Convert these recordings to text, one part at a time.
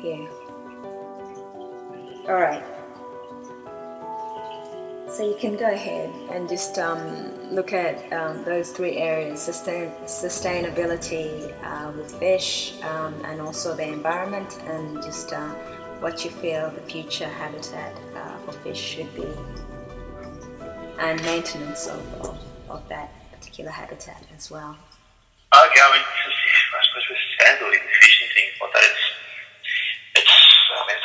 Yeah. All right. So you can go ahead and just look at those three areas: sustainability with fish, and also the environment, and just what you feel the future habitat for fish should be, and maintenance of that particular habitat as well. Okay, I mean, I suppose with standard in the fishing things like that, it's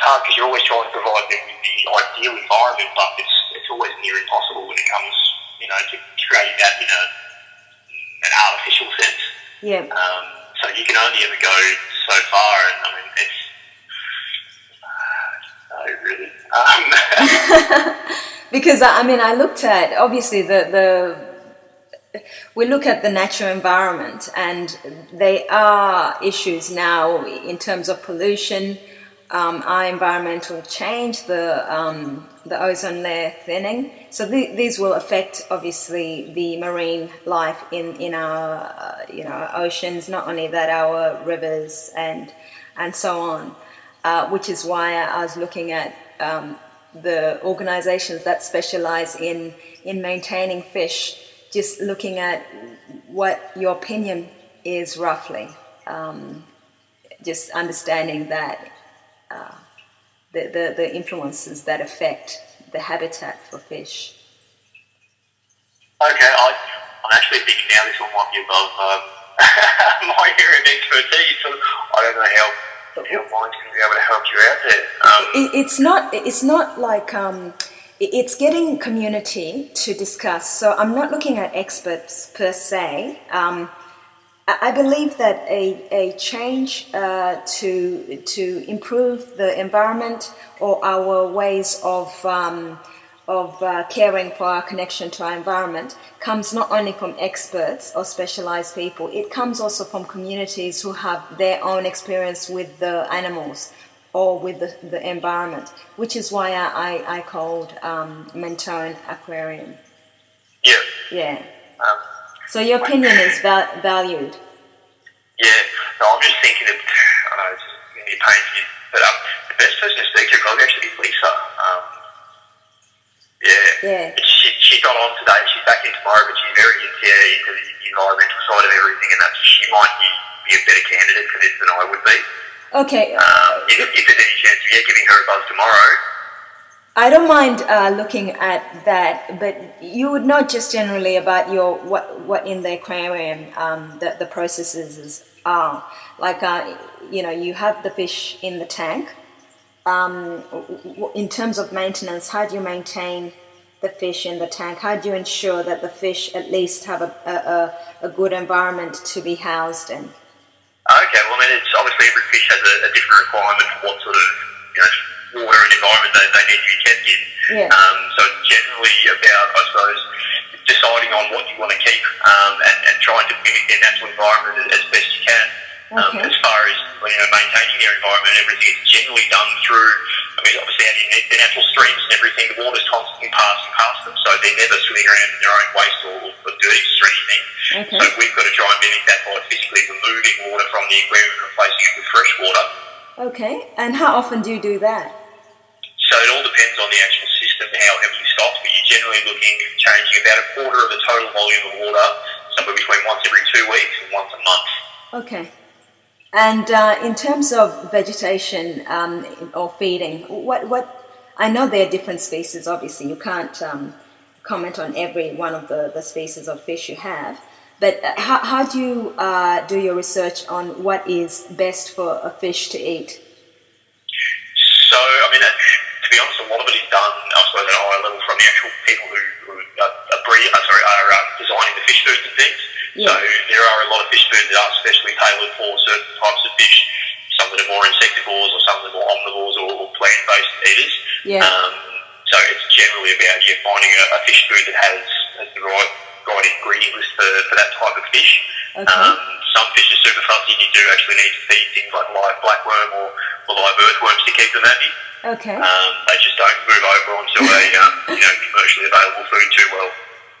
hard because you're always trying to provide them with the ideal environment, but it's always near impossible when it comes, to creating that in an artificial sense. Yeah. So you can only ever go so far, and I mean, it's no, really. Because I looked at obviously we look at the natural environment, and there are issues now in terms of pollution, our environmental change, the ozone layer thinning. So these will affect obviously the marine life in our oceans. Not only that, our rivers and so on, which is why I was looking at the organizations that specialize in maintaining fish. Just looking at what your opinion is roughly, just understanding that the influences that affect the habitat for fish. Okay, I'm actually thinking now this one might be above my area of expertise, so I don't know how mine's going to be able to help you out there. It's not like it's getting community to discuss. So I'm not looking at experts per se. I believe that a change to improve the environment or our ways of caring for our connection to our environment comes not only from experts or specialized people. It comes also from communities who have their own experience with the animals or with the environment, which is why I called Mentone Aquarium. Yeah. Yeah. So your opinion is valued. Yeah. No, I'm just thinking of, I know it's going to be a pain for you, but the best person to speak to would probably actually be Lisa. Yeah. She got on today. She's back in tomorrow, but she's very into the environmental side of everything, and that she might be a better candidate for this than I would be. Okay. If there's any chance of giving her a buzz tomorrow. I don't mind looking at that, but you would know just generally about your what in the aquarium the processes are. Like you have the fish in the tank. In terms of maintenance, how do you maintain the fish in the tank? How do you ensure that the fish at least have a good environment to be housed in? Okay, well, I mean, it's obviously every fish has a different requirement for what sort of water and environment they need to be kept in. Yeah. So it's generally about, I suppose, deciding on what you want to keep and trying to mimic their natural environment as best you can. Okay. As far as maintaining their environment and everything, it's generally done through, obviously out in the natural streams and everything, the water's constantly passing past them, so they're never swimming around in their own waste or dirties or anything. Okay. So we've got to try and mimic that by physically removing water from the aquarium and replacing it with fresh water. Okay, and how often do you do that? So it all depends on the actual system, how heavily stocked, but you're generally looking at changing about a quarter of the total volume of water, somewhere between once every 2 weeks and once a month. Okay. And in terms of vegetation or feeding, what I know there are different species. Obviously, you can't comment on every one of the species of fish you have. But how do you do your research on what is best for a fish to eat? So, to be honest, a lot of it is done, I suppose, at a higher level from the actual people who are designing the fish foods and things. Yeah. So there are a lot of fish foods that are specially tailored for certain types of fish, some that are more insectivores or some that are more omnivores or plant-based eaters. Yeah. So it's generally about finding a fish food that has the right ingredient list for that type of fish. Okay. Some fish are super fussy and you do actually need to feed things like live blackworm or live earthworms to keep them happy. Okay. They just don't move over onto a commercially available food too well.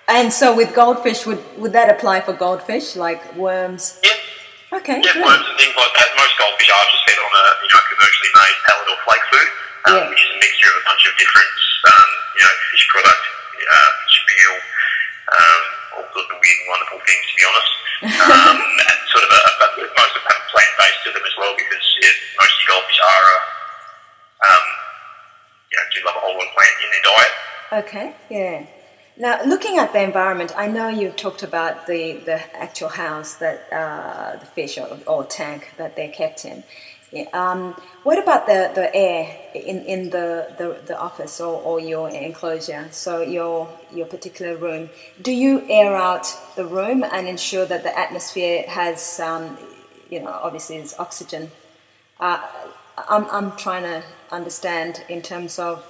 And so with goldfish, would that apply for goldfish, like worms? Yeah. Okay, Yeah, great. worms and things like that. Most goldfish are just fed on a commercially made pellet or flake food, which is a mixture of a bunch of different fish product, fish meal, all sorts of weird and wonderful things, to be honest. And sort of most of them have plant based to them as well, because most of your goldfish are do love a whole lot of plant in their diet. Okay, yeah. Now, looking at the environment, I know you've talked about the actual house that the fish or tank that they're kept in. Yeah, what about the air in the office or your enclosure? So your particular room. Do you air out the room and ensure that the atmosphere has, obviously there's oxygen? I'm trying to understand in terms of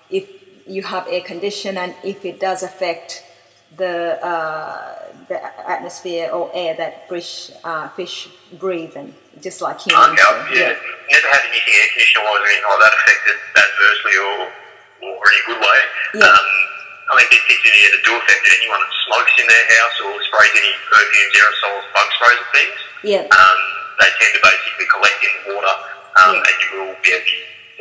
if you have air condition and if it does affect the atmosphere or air that fish breathe in, just like humans do. Yeah. Never had anything air conditioner wise or anything like that affected adversely or in a good way. Yeah. I mean, big things in the air that do affect it. Anyone that smokes in their house or sprays any perfumes, aerosols, bug sprays and things, they tend to basically collect in the water, and you will be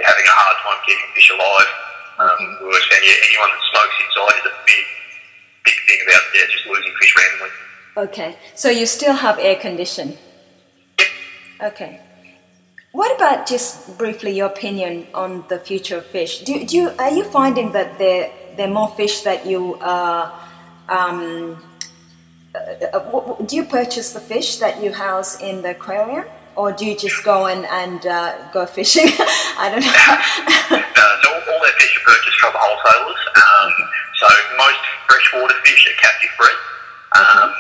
having a hard time keeping fish alive. We always found anyone that smokes inside is a big thing about just losing fish randomly. Okay, so you still have air condition. Okay. What about just briefly your opinion on the future of fish? Are you finding that there are more fish that you do you purchase the fish that you house in the aquarium, or do you just go in and go fishing? I don't know. So all their fish are purchased from wholesalers. So most freshwater fish are captive bred,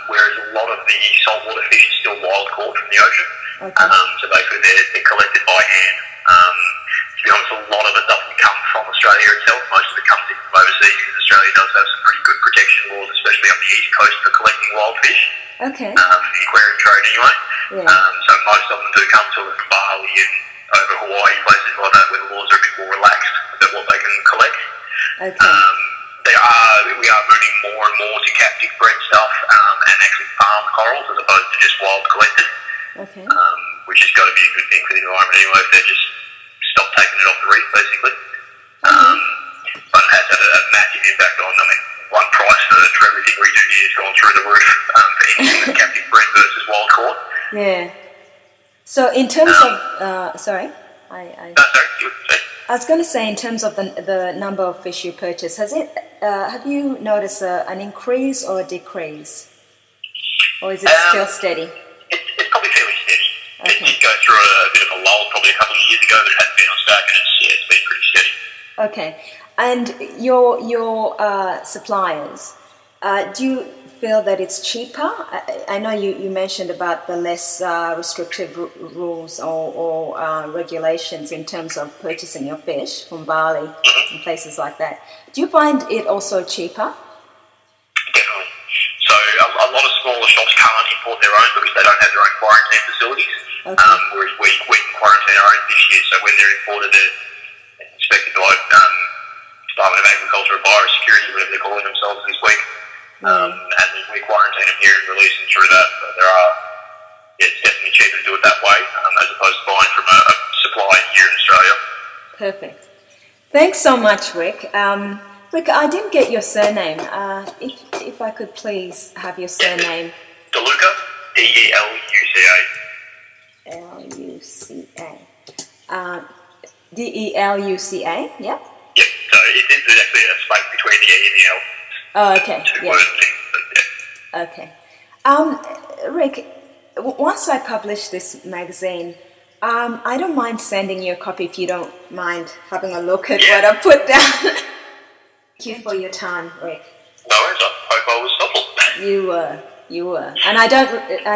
whereas a lot of the saltwater fish are still wild caught from the ocean. So basically they're collected by hand. To be honest, a lot of it doesn't come from Australia itself. Most of it comes in from overseas, because Australia does have some pretty good protection laws, especially on the east coast, for collecting wild fish. Okay. For the aquarium trade anyway. Yeah. So most of them do come to Bali and over Hawaii, places like that, where the laws are a bit more relaxed about what they can collect. Okay. We are moving more and more to captive bred stuff, and actually farmed corals as opposed to just wild collected. Okay. Which has got to be a good thing for the environment anyway, if they just stop taking it off the reef, basically. But it has had a massive impact on, one price for everything we do here has gone through the roof, for anything that's captive bred versus wild caught. Yeah. So in terms of, sorry, No, sorry, you would say. I was going to say, in terms of the number of fish you purchase, have you noticed an increase or a decrease, or is it still steady? It's probably fairly steady. Okay. It did go through a bit of a lull probably a couple of years ago, but it hasn't been on stack, and it's been pretty steady. Okay. And your suppliers, do you feel that it's cheaper? I know you mentioned about the less restrictive rules or regulations in terms of purchasing your fish from Bali and places like that. Do you find it also cheaper? Definitely. So a lot of smaller shops can't import their own because they don't have their own quarantine facilities. Okay. Whereas we can quarantine our own fish here. So when they're imported, they're inspected by Department of Agriculture or Biosecurity, whatever they're calling themselves this week. And then we quarantine them here and release them through that. So it's definitely cheaper to do it that way, as opposed to buying from a supplier here in Australia. Perfect. Thanks so much, Rick. Rick, I didn't get your surname. If I could please have your surname. Deluca, D-E-L-U-C-A. L-U-C-A. D-E-L-U-C-A, yep. Yep, so there's actually a space between the E and the L. Oh, okay, Two yeah. word things, but Okay. Rick, once I publish this magazine, I don't mind sending you a copy if you don't mind having a look at what I put down. Thank you for your time, Rick. No worries, I hope I was helpful. You were, and I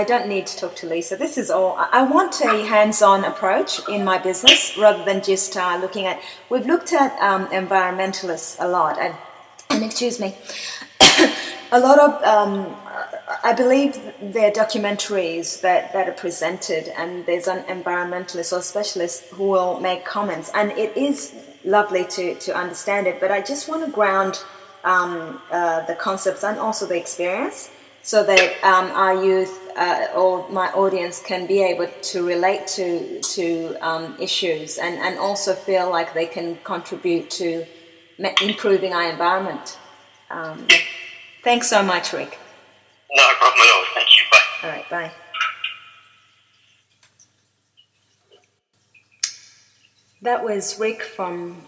don't need to talk to Lisa. This is all. I want a hands-on approach in my business rather than just looking at. We've looked at environmentalists a lot, and excuse me, a lot of. I believe there are documentaries that are presented, and there's an environmentalist or specialist who will make comments, and it is lovely to understand it. But I just want to ground the concepts and also the experience, so that our youth or my audience can be able to relate to issues and also feel like they can contribute to improving our environment. Thanks so much, Rick. No problem at all. Thank you. Bye. All right, bye. That was Rick from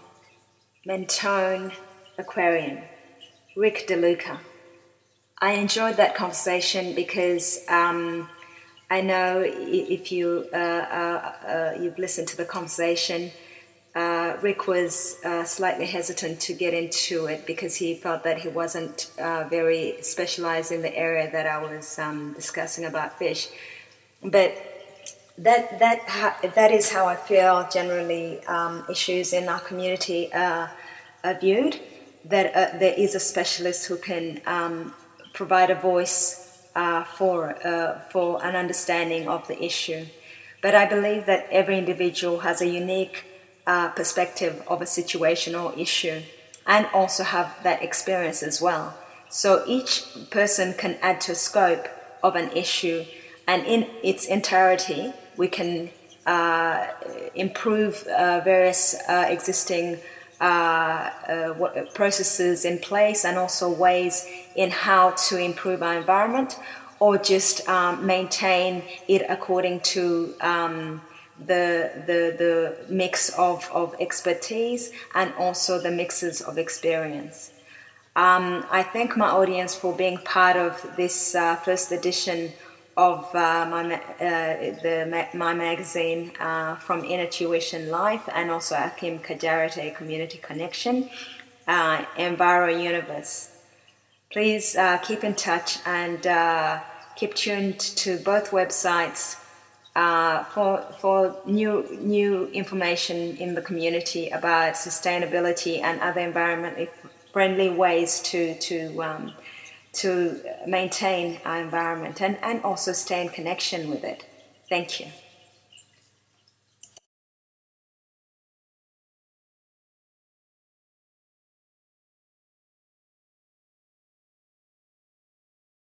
Mentone Aquarium, Rick Deluca. I enjoyed that conversation because I know if you've listened to the conversation, Rick was slightly hesitant to get into it because he felt that he wasn't very specialized in the area that I was discussing about fish. But that is how I feel generally issues in our community are viewed, that there is a specialist who can provide a voice for an understanding of the issue. But I believe that every individual has a unique perspective of a situation or issue and also have that experience as well. So each person can add to a scope of an issue, and in its entirety we can improve various existing processes in place and also ways in how to improve our environment, or just maintain it according to the mix of expertise and also the mixes of experience. I thank my audience for being part of this first edition of my magazine, From Inner Tuition Life, and also Akim Kajarete Community Connection, Enviro Universe. Please keep in touch and keep tuned to both websites for new information in the community about sustainability and other environmentally friendly ways to maintain our environment and also stay in connection with it. Thank you.